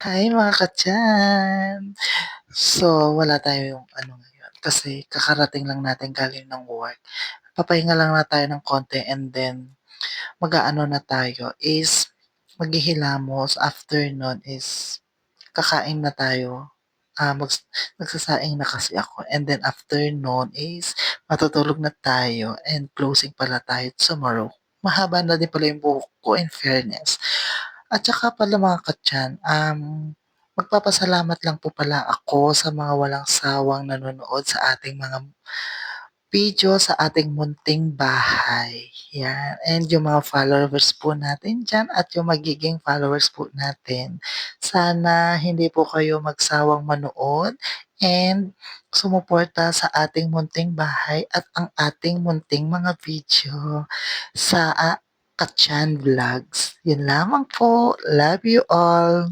Hi mga ka-tiyan! So, wala tayong ano ngayon kasi kakarating lang natin galing ng work. Papahinga lang na tayo ng konti and then mag-aano na tayo is maghihilamos. After nun is kakain na tayo. Magsasaing na kasi ako and then after nun is matutulog na tayo and closing pala tayo tomorrow. Mahaba na din pala yung buhok ko in fairness. At saka pala mga ka-tiyan, magpapasalamat lang po pala ako sa mga walang sawang nanonood sa ating mga video sa ating munting bahay. Yan. And yung mga followers po natin dyan at yung magiging followers po natin. Sana hindi po kayo magsawang manood and sumuporta sa ating munting bahay at ang ating munting mga video sa Katyan Vlogs. Yun lamang po. Love you all.